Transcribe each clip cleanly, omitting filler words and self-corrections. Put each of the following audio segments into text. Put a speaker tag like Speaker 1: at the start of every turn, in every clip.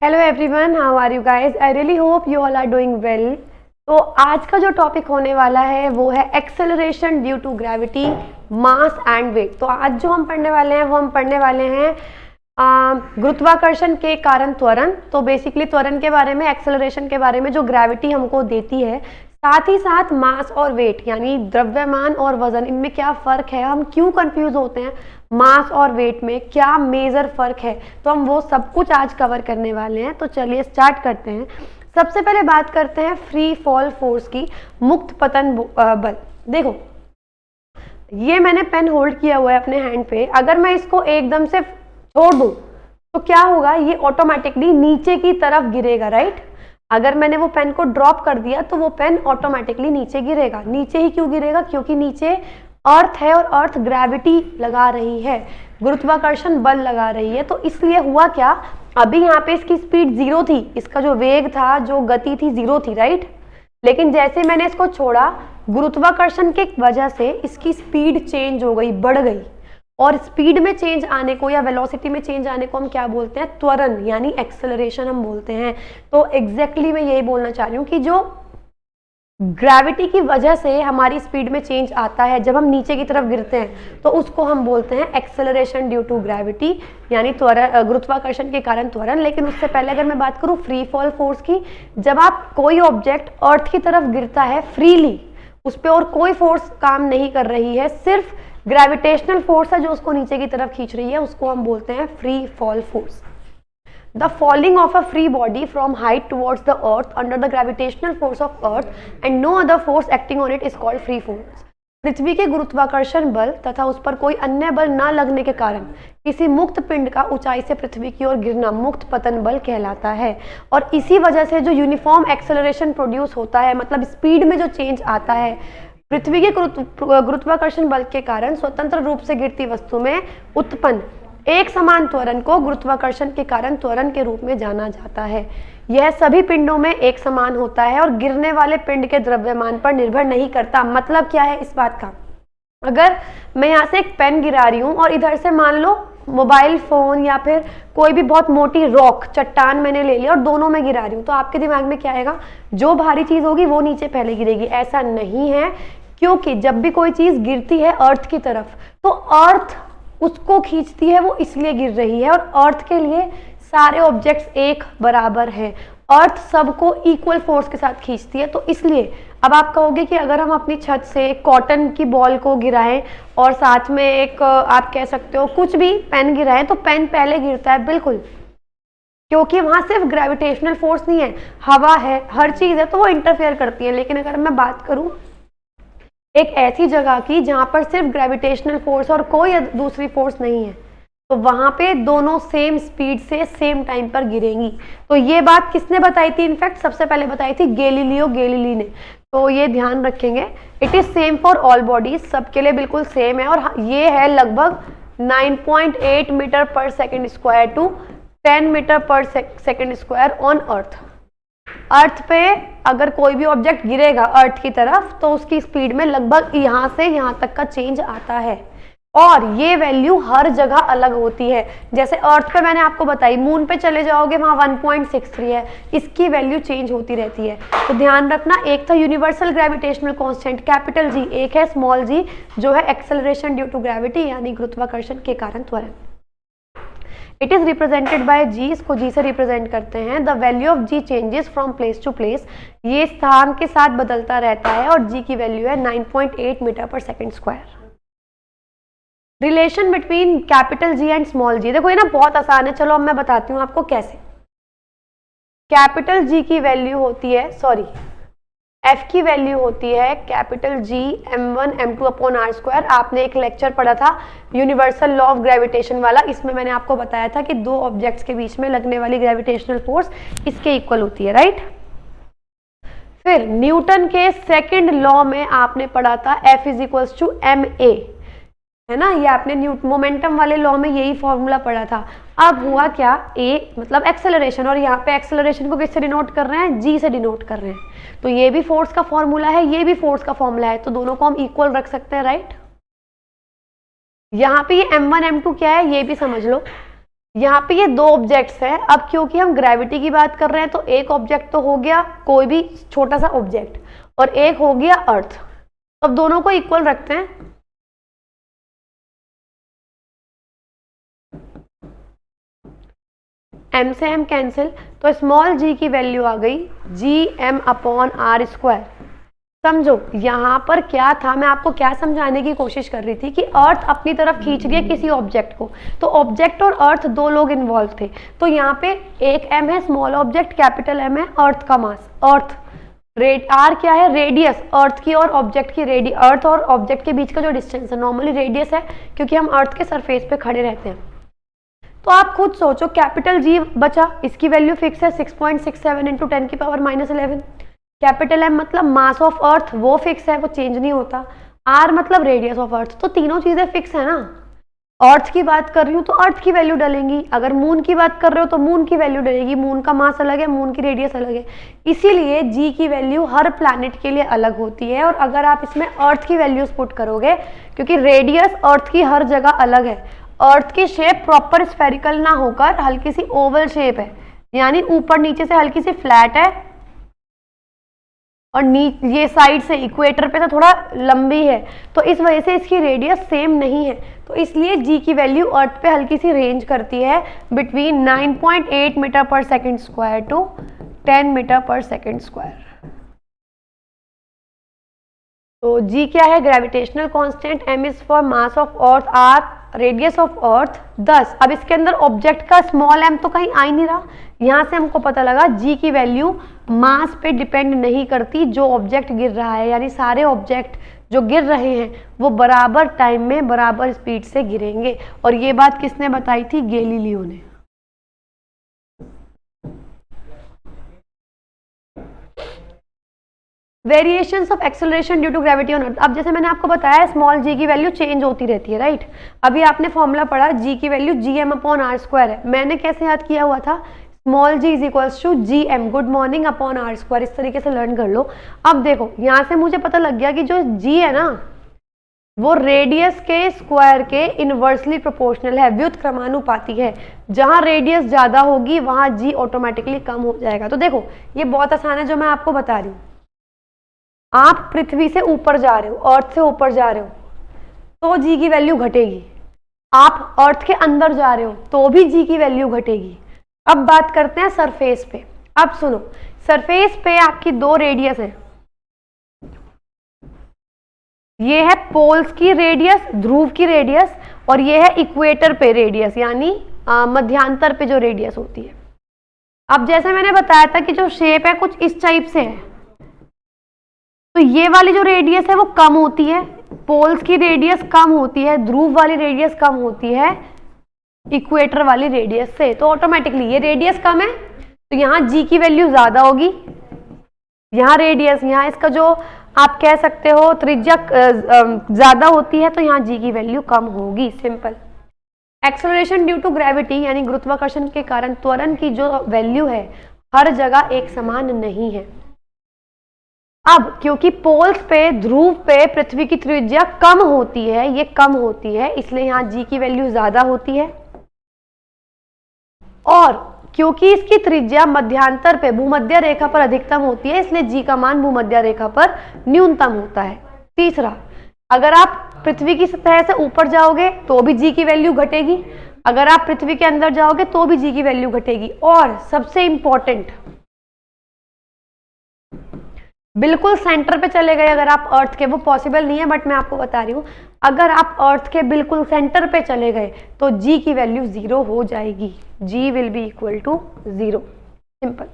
Speaker 1: Hello everyone, how are you guys? I really hope you all are doing well. तो आज का जो topic होने वाला है वो है acceleration due to gravity, mass and weight. तो आज जो हम पढ़ने वाले हैं वो हम पढ़ने वाले हैं गुरुत्वाकर्षण के कारण त्वरण। तो बेसिकली त्वरण के बारे में, एक्सेलरेशन के बारे में, जो ग्रेविटी हमको देती है, साथ ही साथ मास और वेट यानी द्रव्यमान और वजन, इनमें क्या फ़र्क है, हम क्यों कंफ्यूज होते हैं, मास और वेट में क्या मेजर फ़र्क है, तो हम वो सब कुछ आज कवर करने वाले हैं। तो चलिए स्टार्ट करते हैं। सबसे पहले बात करते हैं फ्री फॉल फोर्स की, मुक्त पतन बल। देखो, ये मैंने पेन होल्ड किया हुआ है अपने हैंड पे। अगर मैं इसको एकदम से छोड़ दूं तो क्या होगा, ये ऑटोमेटिकली नीचे की तरफ गिरेगा, राइट। अगर मैंने वो पेन को ड्रॉप कर दिया तो वो पेन ऑटोमेटिकली नीचे गिरेगा। नीचे ही क्यों गिरेगा? क्योंकि नीचे अर्थ है और अर्थ ग्रेविटी लगा रही है, गुरुत्वाकर्षण बल लगा रही है। तो इसलिए हुआ क्या, अभी यहाँ पे इसकी स्पीड 0 थी, इसका जो वेग था, जो गति थी, 0 थी, राइट। लेकिन जैसे मैंने इसको छोड़ा, गुरुत्वाकर्षण के वजह से इसकी स्पीड चेंज हो गई, बढ़ गई। और स्पीड में चेंज आने को या वेलोसिटी में चेंज आने को हम क्या बोलते हैं? त्वरण यानी एक्सेलरेशन हम बोलते हैं। तो एग्जैक्टली मैं यही बोलना चाह रही हूँ कि जो ग्रेविटी की वजह से हमारी स्पीड में चेंज आता है, जब हम नीचे की तरफ गिरते हैं, तो उसको हम बोलते हैं एक्सेलरेशन ड्यू टू ग्रेविटी यानी त्वरण, गुरुत्वाकर्षण के कारण त्वरण। लेकिन उससे पहले अगर मैं बात करूँ फ्री फॉल फोर्स की, जब आप कोई ऑब्जेक्ट अर्थ की तरफ गिरता है फ्रीली, उस पर और कोई फोर्स काम नहीं कर रही है, सिर्फ ग्रेविटेशनल फोर्स है जो उसको नीचे की तरफ खींच रही है, उसको हम बोलते हैं free fall force. The falling of a free body from height towards the earth under the gravitational force of earth and no other force acting on it is called free force। पृथ्वी के गुरुत्वाकर्षण बल तथा उस पर कोई अन्य बल न लगने के कारण किसी मुक्त पिंड का ऊंचाई से पृथ्वी की ओर गिरना मुक्त पतन बल कहलाता है। और इसी वजह से जो यूनिफॉर्म एक्सेलरेशन प्रोड्यूस होता है, मतलब स्पीड में जो चेंज आता है, पृथ्वी के गुरुत्वाकर्षण बल के कारण स्वतंत्र रूप से गिरती वस्तु में उत्पन्न एक समान त्वरण को गुरुत्वाकर्षण के कारण त्वरण के रूप में जाना जाता है। यह सभी पिंडों में एक समान होता है और गिरने वाले पिंड के द्रव्यमान पर निर्भर नहीं करता। मतलब क्या है इस बात का? अगर मैं यहाँ से एक पेन गिरा रही हूँ और इधर से मान लो मोबाइल फोन या फिर कोई भी बहुत मोटी रॉक, चट्टान मैंने ले लिया और दोनों में गिरा रही हूँ, तो आपके दिमाग में क्या आएगा? जो भारी चीज होगी वो नीचे पहले गिरेगी। ऐसा नहीं है, क्योंकि जब भी कोई चीज गिरती है अर्थ की तरफ, तो अर्थ उसको खींचती है, वो इसलिए गिर रही है। और अर्थ के लिए सारे ऑब्जेक्ट्स एक बराबर है, अर्थ सबको इक्वल फोर्स के साथ खींचती है। तो इसलिए अब आप कहोगे कि अगर हम अपनी छत से कॉटन की बॉल को गिराएं और साथ में एक आप कह सकते हो कुछ भी पेन गिराएं, तो पेन पहले गिरता है, बिल्कुल, क्योंकि वहां सिर्फ ग्रेविटेशनल फोर्स नहीं है, हवा है, हर चीज है, तो वो इंटरफेयर करती है। लेकिन अगर मैं बात करूं एक ऐसी जगह की जहां पर सिर्फ ग्रेविटेशनल फोर्स और कोई दूसरी फोर्स नहीं है, तो वहां पे दोनों सेम स्पीड से सेम टाइम पर गिरेंगी। तो ये बात किसने बताई थी? इनफैक्ट सबसे पहले बताई थी गैलीलियो गैलीली ने। तो ये ध्यान रखेंगे, it is same for all bodies, सबके लिए बिल्कुल सेम है। और ये है लगभग 9.8 मीटर पर सेकेंड स्क्वायर टू 10 मीटर पर सेकेंड स्क्वायर ऑन अर्थ। अर्थ पे अगर कोई भी ऑब्जेक्ट गिरेगा अर्थ की तरफ, तो उसकी स्पीड में लगभग यहां से यहां तक का चेंज आता है। और ये वैल्यू हर जगह अलग होती है। जैसे अर्थ पे मैंने आपको बताई, मून पे चले जाओगे वहां 1.63 है, इसकी वैल्यू चेंज होती रहती है। तो ध्यान रखना, एक था universal gravitational constant capital G, एक है स्मॉल जी जो है एक्सेलरेशन ड्यू टू ग्रेविटी यानी गुरुत्वाकर्षण के कारण त्वरण। It is represented by g, इसको जी से रिप्रेजेंट करते हैं। The value of g changes from place to place, ये स्थान के साथ बदलता रहता है और जी की वैल्यू है 9.8 मीटर पर second square. Relation between capital G and small G, देखो ये ना बहुत आसान है, चलो अब मैं बताती हूँ आपको कैसे। कैपिटल जी की वैल्यू होती है, सॉरी एफ की वैल्यू होती है capital G m1 m2 upon r square. आपने एक लेक्चर पढ़ा था यूनिवर्सल लॉ ऑफ ग्रेविटेशन वाला, इसमें मैंने आपको बताया था कि दो ऑब्जेक्ट्स के बीच में लगने वाली ग्रेविटेशनल फोर्स इसके इक्वल होती है, राइट। फिर न्यूटन के सेकंड लॉ में आपने पढ़ा था F is equals to ma, है ना, ये आपने मोमेंटम वाले लॉ में यही फॉर्मूला पढ़ा था। अब हुआ क्या, ए मतलब एक्सेलरेशन, और यहाँ पे एक्सेलरेशन को किससे डिनोट कर रहे हैं? जी से डिनोट कर रहे हैं। तो ये भी फोर्स का फॉर्मूला है, ये भी फोर्स का फॉर्मूला है, तो दोनों को हम इक्वल रख सकते हैं, राइट। यहाँ पे ये m1 m2 क्या है ये भी समझ लो। यहाँ पे ये दो ऑब्जेक्ट्स हैं। अब क्योंकि हम ग्रेविटी की बात कर रहे हैं तो एक ऑब्जेक्ट तो हो गया कोई भी छोटा सा ऑब्जेक्ट और एक हो गया अर्थ। अब दोनों को इक्वल रखते हैं। m से m कैंसिल, तो स्मॉल g की वैल्यू आ गई Gm/r²। समझो यहाँ पर क्या था, मैं आपको क्या समझाने की कोशिश कर रही थी कि अर्थ अपनी तरफ खींच रही है किसी ऑब्जेक्ट को, तो ऑब्जेक्ट और अर्थ दो लोग इन्वॉल्व थे। तो यहाँ पे एक m है स्मॉल ऑब्जेक्ट, कैपिटल M है अर्थ का मास, अर्थ r क्या है रेडियस, अर्थ की और ऑब्जेक्ट की अर्थ और ऑब्जेक्ट के बीच का जो डिस्टेंस है नॉर्मली रेडियस है क्योंकि हम अर्थ के सरफेस पे खड़े रहते हैं। तो आप खुद सोचो कैपिटल G बचा, इसकी वैल्यू फिक्स है 6.67 इंटू 10⁻11। कैपिटल M मतलब मास ऑफ अर्थ, वो फिक्स है, वो चेंज नहीं होता। R मतलब रेडियस ऑफ अर्थ, तो तीनों चीजें फिक्स है ना। अर्थ की बात कर रही हूँ तो अर्थ की वैल्यू डलेंगी, अगर मून की बात कर रहे हो तो मून की वैल्यू डलेगी, मून का मास अलग है, मून की रेडियस अलग है, इसीलिए G की वैल्यू हर प्लैनेट के लिए अलग होती है। और अगर आप इसमें अर्थ की वैल्यूज पुट करोगे, क्योंकि रेडियस अर्थ की हर जगह अलग है, अर्थ की शेप प्रॉपर स्फेरिकल ना होकर हल्की सी ओवल शेप है, यानी ऊपर नीचे से हल्की सी फ्लैट है और ये साइड से इक्वेटर पे तो थोड़ा लंबी है, तो इस वजह से इसकी रेडियस सेम नहीं है। तो इसलिए जी की वैल्यू अर्थ पे हल्की सी रेंज करती है बिटवीन 9.8 मीटर पर सेकेंड स्क्वायर टू 10 मीटर पर सेकेंड स्क्वायर। तो जी क्या है, gravitational constant, m is for mass of earth, r radius of earth 10। अब इसके अंदर ऑब्जेक्ट का स्मॉल m तो कहीं आ ही नहीं रहा, यहाँ से हमको पता लगा g की वैल्यू मास पे डिपेंड नहीं करती जो ऑब्जेक्ट गिर रहा है, यानी सारे ऑब्जेक्ट जो गिर रहे हैं वो बराबर टाइम में बराबर स्पीड से गिरेंगे। और ये बात किसने बताई थी, गैलीलियो ने। Variations of acceleration due to gravity on earth. अब जैसे मैंने आपको बताया स्मॉल g की वैल्यू चेंज होती रहती है, राइट। अभी आपने फॉर्मूला पढ़ा g की वैल्यू Gm/r² है, मैंने कैसे याद किया हुआ था, small g is equals to Gm good morning upon r², इस तरीके से लर्न कर लो। अब देखो यहाँ से मुझे पता लग गया कि जो g है ना वो रेडियस के स्क्वायर के इनवर्सली प्रोपोर्शनल है, व्युत्क्रमानुपाती है। जहां रेडियस ज्यादा होगी वहां g ऑटोमेटिकली कम हो जाएगा। तो देखो ये बहुत आसान है जो मैं आपको बता रही हूँ। आप पृथ्वी से ऊपर जा रहे हो, अर्थ से ऊपर जा रहे हो तो जी की वैल्यू घटेगी, आप अर्थ के अंदर जा रहे हो तो भी जी की वैल्यू घटेगी। अब बात करते हैं सरफेस पे। अब सुनो, सरफेस पे आपकी दो रेडियस है, ये है पोल्स की रेडियस, ध्रुव की रेडियस, और ये है इक्वेटर पे रेडियस, यानी मध्यांतर पे जो रेडियस होती है। अब जैसे मैंने बताया था कि जो शेप है कुछ इस टाइप से है, तो ये वाली जो रेडियस है वो कम होती है, पोल्स की रेडियस कम होती है, ध्रुव वाली रेडियस कम होती है इक्वेटर वाली रेडियस से। तो ऑटोमेटिकली ये रेडियस कम है तो यहाँ जी की वैल्यू ज्यादा होगी, यहाँ रेडियस, यहाँ इसका जो आप कह सकते हो त्रिज्या ज्यादा होती है तो यहाँ जी की वैल्यू कम होगी, simple. Acceleration due to gravity यानी गुरुत्वाकर्षण के कारण त्वरण की जो वैल्यू है हर जगह एक समान नहीं है। अब क्योंकि पोल्स पे, ध्रुव पे पृथ्वी की त्रिज्या कम होती है, ये कम होती है, इसलिए यहाँ जी की वैल्यू ज्यादा होती है। और क्योंकि इसकी त्रिज्या मध्यांतर पे भूमध्य रेखा पर अधिकतम होती है, इसलिए जी का मान भूमध्य रेखा पर न्यूनतम होता है। तीसरा, अगर आप पृथ्वी की सतह से ऊपर जाओगे तो भी जी की वैल्यू घटेगी, अगर आप पृथ्वी के अंदर जाओगे तो भी जी की वैल्यू घटेगी। और सबसे इंपॉर्टेंट, बिल्कुल सेंटर पे चले गए अगर आप अर्थ के, वो पॉसिबल नहीं है बट मैं आपको बता रही हूं, अगर आप अर्थ के बिल्कुल सेंटर पे चले गए तो जी की वैल्यू 0 हो जाएगी, G will be equal to 0, simple.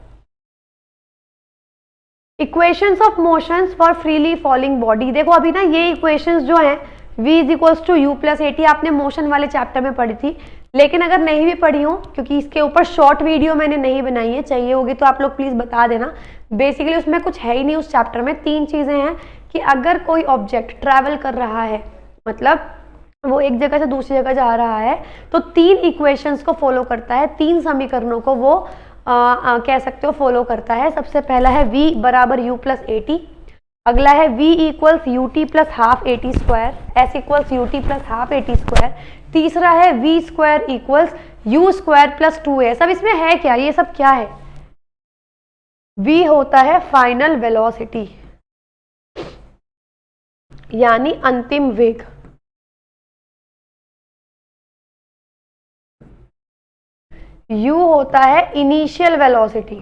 Speaker 1: Equations of motions for freely falling body. देखो अभी ना ये इक्वेशंस जो हैं v is equals to u plus AT आपने मोशन वाले चैप्टर में पढ़ी थी, लेकिन अगर नहीं भी पढ़ी हो, क्योंकि इसके ऊपर शॉर्ट वीडियो मैंने नहीं बनाई है, चाहिए होगी तो आप लोग प्लीज बता देना। बेसिकली उसमें कुछ है ही नहीं उस चैप्टर में, 3 चीजें हैं कि अगर कोई ऑब्जेक्ट ट्रैवल कर रहा है, मतलब वो एक जगह से दूसरी जगह जा रहा है, तो 3 इक्वेशंस को फॉलो करता है, 3 समीकरणों को वो कह सकते हो फॉलो करता है। सबसे पहला है v बराबर u प्लस AT, अगला है v equals ut plus half AT square, s equals ut plus half AT square, तीसरा है v square equals u square plus 2a। सब इसमें है क्या, ये सब क्या है? v होता है फाइनल वेलोसिटी यानी अंतिम वेग। u होता है इनिशियल वेलोसिटी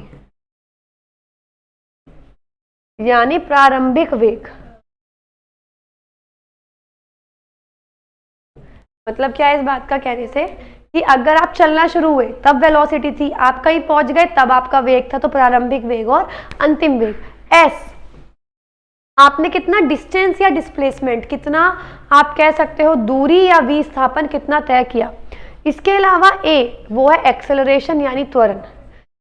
Speaker 1: यानी प्रारंभिक वेग। मतलब क्या है इस बात का कहने से कि अगर आप चलना शुरू हुए तब वेलोसिटी थी, आप कहीं पहुंच गए तब आपका वेग था, तो प्रारंभिक वेग और अंतिम वेग। s आपने कितना डिस्टेंस या डिस्प्लेसमेंट, कितना आप कह सकते हो दूरी या विस्थापन कितना तय किया। इसके अलावा a वो है एक्सेलरेशन यानी त्वरण।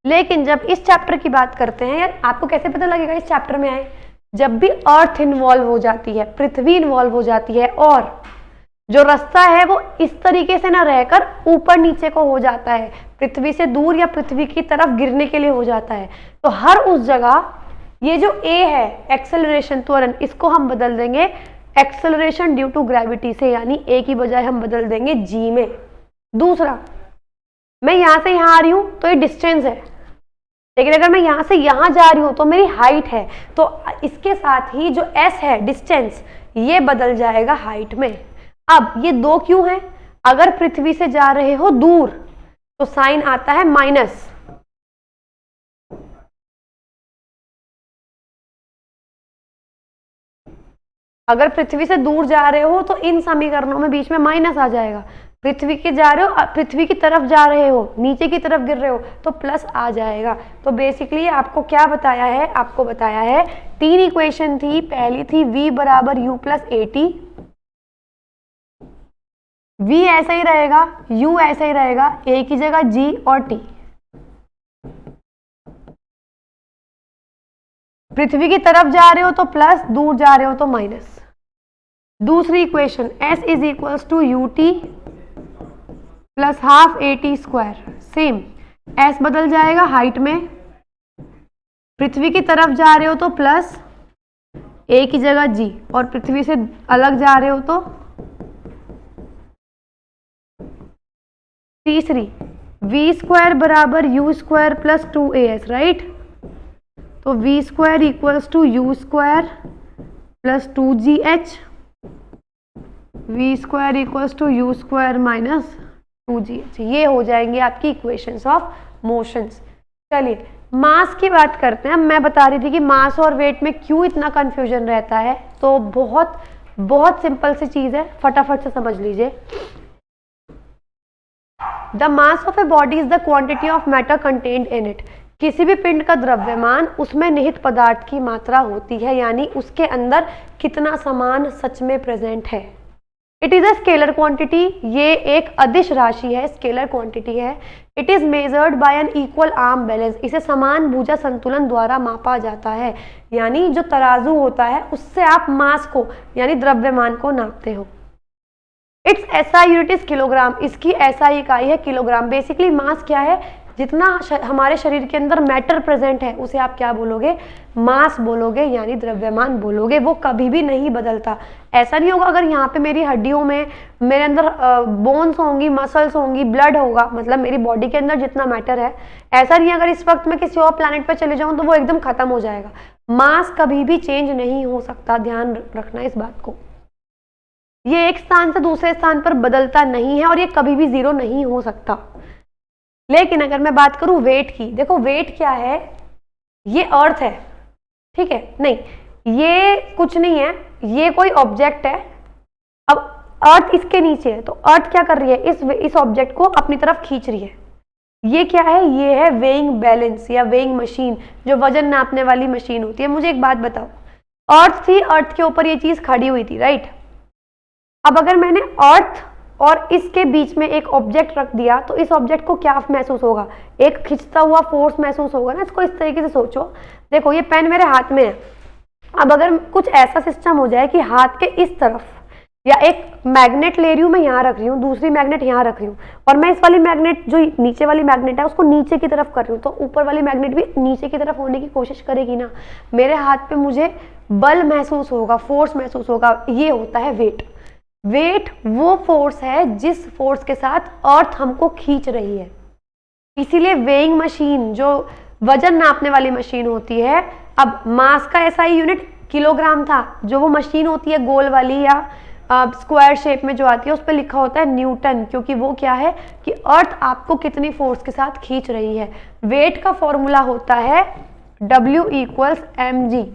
Speaker 1: लेकिन जब इस चैप्टर की बात करते हैं, यार आपको कैसे पता लगेगा इस चैप्टर में आए, जब भी अर्थ इन्वॉल्व हो जाती है, पृथ्वी इन्वॉल्व हो जाती है और जो रास्ता है वो इस तरीके से ना रहकर ऊपर नीचे को हो जाता है, पृथ्वी से दूर या पृथ्वी की तरफ गिरने के लिए हो जाता है, तो हर उस जगह ये जो a है एक्सेलरेशन त्वरण, इसको हम बदल देंगे एक्सेलरेशन ड्यू टू ग्रेविटी से, यानी a की बजाय हम बदल देंगे g में। दूसरा, मैं यहां से यहां आ रही हूं तो ये डिस्टेंस है, लेकिन अगर मैं यहां से यहां जा रही हूं तो मेरी हाइट है, तो इसके साथ ही जो s है डिस्टेंस, ये बदल जाएगा हाइट में। अब ये दो क्यों है? अगर पृथ्वी से जा रहे हो दूर तो साइन आता है माइनस, अगर पृथ्वी से दूर जा रहे हो तो इन समीकरणों में बीच में माइनस आ जाएगा। पृथ्वी के जा रहे हो, पृथ्वी की तरफ जा रहे हो, नीचे की तरफ गिर रहे हो तो प्लस आ जाएगा। तो बेसिकली आपको क्या बताया है? आपको बताया है 3 इक्वेशन थी। पहली थी v बराबर u प्लस at, v ऐसा ही रहेगा, u ऐसा ही रहेगा, a की जगह g और t। पृथ्वी की तरफ जा रहे हो तो प्लस, दूर जा रहे हो तो माइनस। दूसरी equation s is equals to ut plus half at square, same s बदल जाएगा हाइट में, पृथ्वी की तरफ जा रहे हो तो प्लस, a की जगह g, और पृथ्वी से अलग जा रहे हो तो। तीसरी v स्क्वायर बराबर u square plus 2as, right? तो v square equals to u square plus 2gh, v square equals to u square minus 2gh। ये हो जाएंगे आपकी इक्वेशंस ऑफ मोशंस। चलिए मास की बात करते हैं। मैं बता रही थी कि मास और वेट में क्यों इतना कंफ्यूजन रहता है, तो बहुत बहुत सिंपल सी चीज है, फटाफट से समझ लीजिए। The mass of a body is the quantity of matter contained in it. किसी भी पिंड का द्रव्यमान उसमें निहित पदार्थ की मात्रा होती है, यानी उसके अंदर कितना सामान सच में प्रेजेंट है। It is a scalar quantity, ये एक अदिश राशि है, स्केलर क्वांटिटी है। It is measured by an equal arm balance, इसे समान भुजा संतुलन द्वारा मापा जाता है, यानी जो तराजू होता है उससे आप मास को यानी द्रव्यमान को नापते हो। It's SI unit is kilogram, इसकी एसआई इकाई है किलोग्राम। बेसिकली मास क्या है? जितना हमारे शरीर के अंदर मैटर प्रेजेंट है उसे आप क्या बोलोगे? मास बोलोगे, यानी द्रव्यमान बोलोगे। वो कभी भी नहीं बदलता। ऐसा नहीं होगा अगर यहाँ पे मेरी हड्डियों में, मेरे अंदर बोन्स होंगी, मसल्स होंगी, ब्लड होगा, मतलब मेरी बॉडी के अंदर जितना मैटर है, ऐसा नहीं अगर इस वक्त मैं किसी और प्लैनेट पर चले जाऊँ तो वो एकदम खत्म हो जाएगा। मास कभी भी चेंज नहीं हो सकता, ध्यान रखना इस बात को। ये एक स्थान से दूसरे स्थान पर बदलता नहीं है और ये कभी भी जीरो नहीं हो सकता। लेकिन अगर मैं बात करूं वेट की, देखो वेट क्या है? ये अर्थ है, ठीक है? नहीं, ये कुछ नहीं है, ये कोई ऑब्जेक्ट है। अब अर्थ इसके नीचे है, तो अर्थ क्या कर रही है? इस ऑब्जेक्ट को अपनी तरफ खींच रही है। ये क्या है? ये है वेइंग बैलेंस या वेइंग मशीन, जो वजन नापने वाली मशीन होती है। मुझे एक बात बताओ, अर्थ थी, अर्थ के ऊपर ये चीज खड़ी हुई थी, राइट? अब अगर मैंने अर्थ और इसके बीच में एक ऑब्जेक्ट रख दिया तो इस ऑब्जेक्ट को क्या महसूस होगा? एक खिंचता हुआ फोर्स महसूस होगा ना। इसको इस तरीके से सोचो, देखो ये पेन मेरे हाथ में है। अब अगर कुछ ऐसा सिस्टम हो जाए कि हाथ के इस तरफ, या एक मैग्नेट ले रही हूँ मैं, यहाँ रख रही हूँ, दूसरी मैग्नेट यहाँ रख रही हूँ, और मैं इस वाली मैग्नेट, जो नीचे वाली मैग्नेट है, उसको नीचे की तरफ कर रही हूँ, तो ऊपर वाली मैग्नेट भी नीचे की तरफ होने की कोशिश करेगी ना। मेरे हाथ पे मुझे बल महसूस होगा, फोर्स महसूस होगा। ये होता है वेट। वेट वो फोर्स है जिस फोर्स के साथ अर्थ हमको खींच रही है, इसीलिए वेइंग मशीन जो वजन नापने वाली मशीन होती है, अब मास का ऐसा ही यूनिट किलोग्राम था, जो वो मशीन होती है गोल वाली या स्क्वायर शेप में जो आती है उस पर लिखा होता है न्यूटन, क्योंकि वो क्या है कि अर्थ आपको कितनी फोर्स के साथ खींच रही है। वेट का फॉर्मूला होता है W = mg।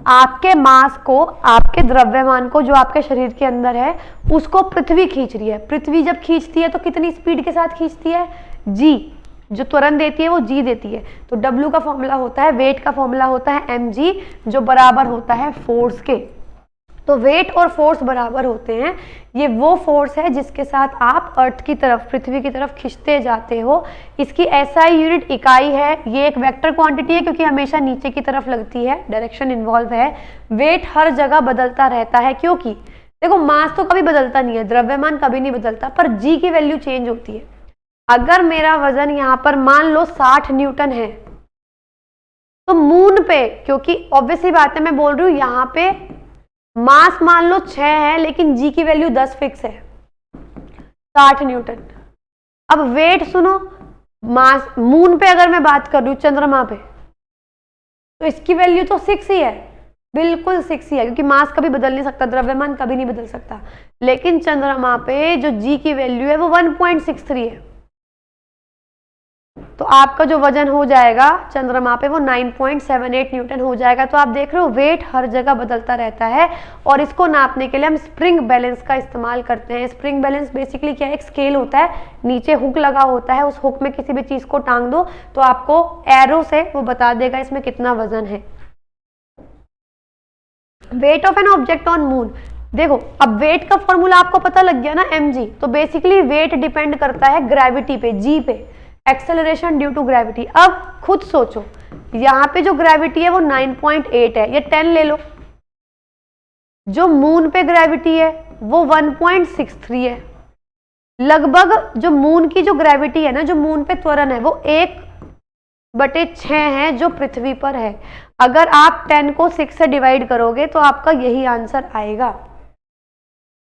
Speaker 1: आपके मास को, आपके द्रव्यमान को जो आपके शरीर के अंदर है उसको पृथ्वी खींच रही है। पृथ्वी जब खींचती है तो कितनी स्पीड के साथ खींचती है? g। जो त्वरण देती है वो g देती है। तो W का फॉर्मूला होता है, वेट का फॉर्मूला होता है mg, जो बराबर होता है फोर्स के। तो वेट और फोर्स बराबर होते हैं। ये वो फोर्स है जिसके साथ आप अर्थ की तरफ, पृथ्वी की तरफ खींचते जाते हो। इसकी SI यूनिट इकाई है। ये एक वेक्टर क्वांटिटी है क्योंकि हमेशा नीचे की तरफ लगती है, डायरेक्शन इन्वॉल्व है। वेट हर जगह बदलता रहता है क्योंकि देखो मास तो कभी बदलता नहीं है, द्रव्यमान कभी नहीं बदलता, पर g की वैल्यू चेंज होती है। अगर मेरा वजन यहाँ पर मान लो 60 न्यूटन है, तो मून पे, क्योंकि ऑब्वियसली बात है मैं बोल रही हूँ यहाँ पे मास मान लो 6 है लेकिन g की वैल्यू 10 फिक्स है, 60 न्यूटन। अब वेट सुनो, मास मून पे अगर मैं बात कर रही हूँ, चंद्रमा पे, तो इसकी वैल्यू तो 6 ही है, बिल्कुल 6 ही है, क्योंकि मास कभी बदल नहीं सकता, द्रव्यमान कभी नहीं बदल सकता। लेकिन चंद्रमा पे जो g की वैल्यू है वो 1.63 है। तो आपका जो वजन हो जाएगा चंद्रमा पे वो 9.78 न्यूटन हो जाएगा। तो आप देख रहे हो वेट हर जगह बदलता रहता है और इसको नापने के लिए हम स्प्रिंग बैलेंस का इस्तेमाल करते हैं। स्प्रिंग बैलेंस बेसिकली क्या है, एक स्केल होता है, नीचे हुक लगा होता है, उस हुक में किसी भी चीज को टांग दो तो आपको एरो से वो बता देगा इसमें कितना वजन है। Weight of an object on moon, देखो अब वेट का फॉर्मूला आपको पता लग गया ना, mg। तो बेसिकली वेट डिपेंड करता है ग्रेविटी पे, g पे, एक्सेलरेशन ड्यू टू ग्रेविटी। अब खुद सोचो, यहाँ पे जो ग्रेविटी है वो 9.8 है, ये 10 ले लो। जो मून पे ग्रेविटी है वो 1.63 है। लगभग जो मून की जो ग्रेविटी है ना, जो मून पे त्वरण है वो 1/6 है जो पृथ्वी पर है। अगर आप 10 को 6 से डिवाइड करोगे तो आपका यही आंसर आएगा,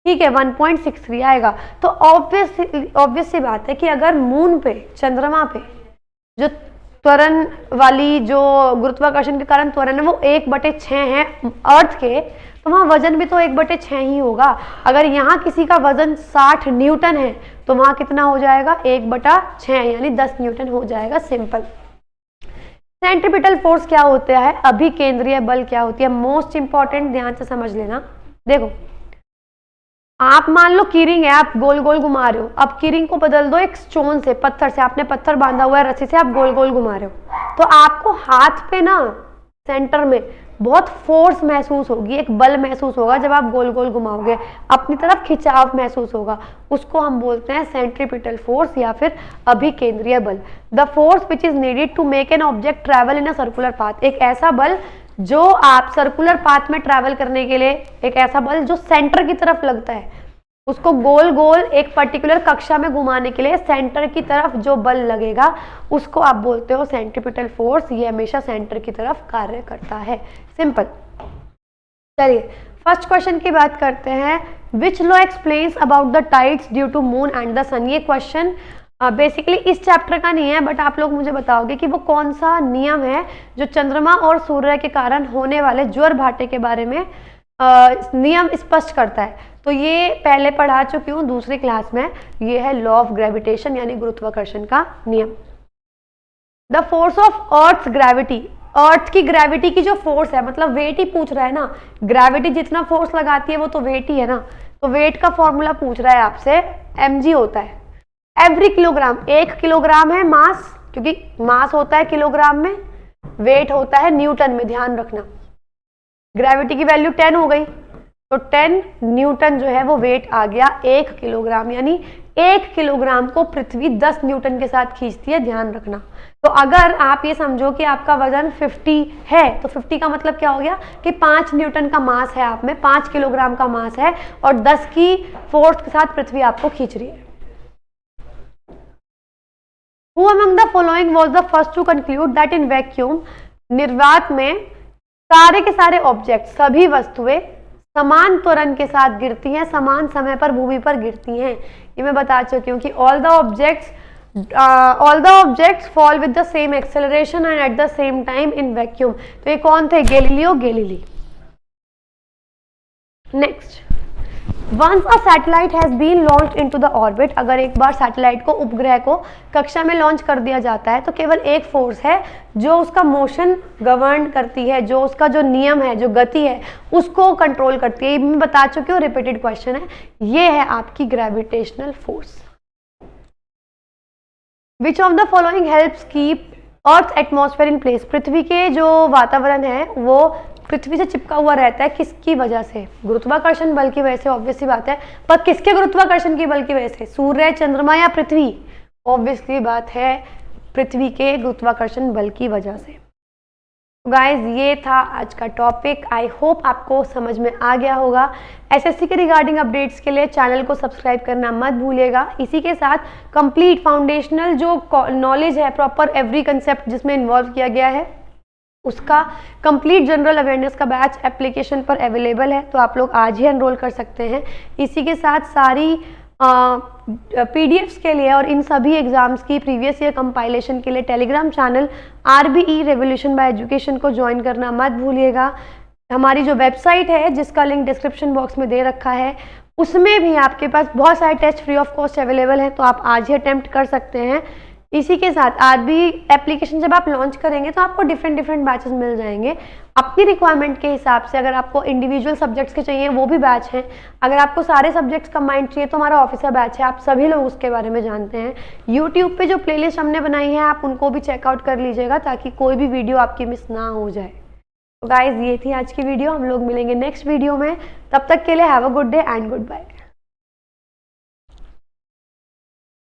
Speaker 1: ठीक है, 1.63 आएगा। तो ऑब्वियस सी बात है कि अगर मून पे, चंद्रमा पे जो त्वरण वाली, जो गुरुत्वाकर्षण के कारण त्वरण है वो 1/6 है अर्थ के, तो वहां वजन भी तो 1/6 ही होगा। अगर यहाँ किसी का वजन 60 न्यूटन है तो वहां कितना हो जाएगा, 1/6 यानी 10 न्यूटन हो जाएगा, सिंपल। सेंट्रीपिटल फोर्स क्या होता है, अभिकेंद्रीय बल क्या होती है, मोस्ट इंपॉर्टेंट, ध्यान से समझ लेना। देखो आप मान लो कीरिंग है, आप गोल गोल घुमा रहे हो, अब कीरिंग को बदल दो एक स्टोन से, पत्थर से, आपने पत्थर बांधा हुआ है रस्सी से, आप गोल गोल घुमा रहे हो, तो आपको हाथ पे ना सेंटर में बहुत फोर्स महसूस होगी, एक बल महसूस होगा जब आप गोल गोल घुमाओगे, अपनी तरफ खिंचाव महसूस होगा, उसको हम बोलते हैं सेंट्रीपिटल फोर्स या फिर अभिकेंद्रीय बल। The force which is needed to make an object travel in a circular path, एक ऐसा बल जो आप सर्कुलर पाथ में ट्रैवल करने के लिए, एक ऐसा बल जो सेंटर की तरफ लगता है, उसको गोल गोल एक पर्टिकुलर कक्षा में घुमाने के लिए सेंटर की तरफ जो बल लगेगा उसको आप बोलते हो सेंट्रीपिटल फोर्स। ये हमेशा सेंटर की तरफ कार्य करता है, सिंपल। चलिए फर्स्ट क्वेश्चन की बात करते हैं। Which law explains about the tides due to moon and the sun. ये क्वेश्चन बेसिकली इस चैप्टर का नहीं है, बट आप लोग मुझे बताओगे कि वो कौन सा नियम है जो चंद्रमा और सूर्य के कारण होने वाले ज्वर भाटे के बारे में नियम स्पष्ट करता है। तो ये पहले पढ़ा चुकी हूँ दूसरी क्लास में, ये है लॉ ऑफ ग्रेविटेशन यानी गुरुत्वाकर्षण का नियम। The force of earth gravity, earth की ग्रेविटी की जो फोर्स है, मतलब वेट ही पूछ रहा है ना, ग्रेविटी जितना फोर्स लगाती है वो तो वेट ही है ना, तो वेट का फॉर्मूला पूछ रहा है आपसे, mg होता है एवरी किलोग्राम। 1 किलोग्राम है मास, क्योंकि मास होता है किलोग्राम में, वेट होता है न्यूटन में, ध्यान रखना। ग्रेविटी की वैल्यू 10 हो गई तो 10 न्यूटन जो है वो वेट आ गया 1 किलोग्राम, यानी 1 किलोग्राम को पृथ्वी 10 न्यूटन के साथ खींचती है, ध्यान रखना। तो अगर आप ये समझो कि आपका वजन 50 है तो 50 का मतलब क्या हो गया कि 5 न्यूटन का मास है आप में, 5 किलोग्राम का मास है और 10 की फोर्स के साथ पृथ्वी आपको खींच रही है। Who among the following was the first to conclude that in vacuum, निर्वात में सारे के सारे ऑब्जेक्ट, सभी वस्तुएं समान त्वरण के साथ गिरती हैं, समान समय पर भूमि पर गिरती हैं। ये मैं बता चुकी हूँ कि all the objects fall with the same acceleration and at the same time in vacuum. तो ये कौन थे? Galileo Galilei. Next, once a satellite has been launched into the orbit, अगर एक बार सैटेलाइट को, उपग्रह को कक्षा में लॉन्च कर दिया जाता है तो केवल एक फोर्स है जो उसका मोशन गवर्न करती है, जो उसका जो नियम है, जो गति है, उसको कंट्रोल करती है। ये मैं बता चुकी हूँ, रिपीटेड क्वेश्चन है। ये है आपकी gravitational force. Which of the following helps keep earth atmosphere in place, पृथ्वी के जो वातावरण है वो पृथ्वी से चिपका हुआ रहता है, किसकी वजह से? गुरुत्वाकर्षण बल की वजह से, ऑब्वियसली बात है। पर किसके गुरुत्वाकर्षण की बल की वजह से? सूर्य, चंद्रमा या पृथ्वी? ऑब्वियसली बात है पृथ्वी के गुरुत्वाकर्षण बल की वजह से। गाइज, ये था आज का टॉपिक। आई होप आपको समझ में आ गया होगा। एसएससी के रिगार्डिंग अपडेट्स के लिए चैनल को सब्सक्राइब करना मत भूलिएगा। इसी के साथ कंप्लीट फाउंडेशनल जो नॉलेज है, प्रॉपर एवरी कंसेप्ट जिसमें इन्वॉल्व किया गया है, उसका कंप्लीट जनरल अवेयरनेस का बैच एप्लीकेशन पर अवेलेबल है, तो आप लोग आज ही एनरोल कर सकते हैं। इसी के साथ सारी पीडीएफ्स के लिए और इन सभी एग्जाम्स की प्रीवियस ईयर कंपाइलेशन के लिए Telegram channel RBE revolution bye education को ज्वाइन करना मत भूलिएगा। हमारी जो वेबसाइट है, जिसका लिंक डिस्क्रिप्शन बॉक्स में दे रखा है, उसमें भी आपके पास बहुत सारे test free of cost available हैं, तो आप आज ही अटेम्प्ट कर सकते हैं। इसी के साथ RBE एप्लीकेशन जब आप लॉन्च करेंगे तो आपको डिफरेंट बैचेस मिल जाएंगे अपनी रिक्वायरमेंट के हिसाब से। अगर आपको इंडिविजुअल सब्जेक्ट्स के चाहिए वो भी बैच हैं, अगर आपको सारे सब्जेक्ट्स कंबाइंड चाहिए तो हमारा ऑफिसर बैच है, आप सभी लोग उसके बारे में जानते हैं। यूट्यूब पे जो प्लेलिस्ट हमने बनाई है आप उनको भी चेकआउट कर लीजिएगा ताकि कोई भी वीडियो आपकी मिस ना हो जाए। तो गाइज, ये थी आज की वीडियो। हम लोग मिलेंगे नेक्स्ट वीडियो में, तब तक के लिए have a good day and good bye.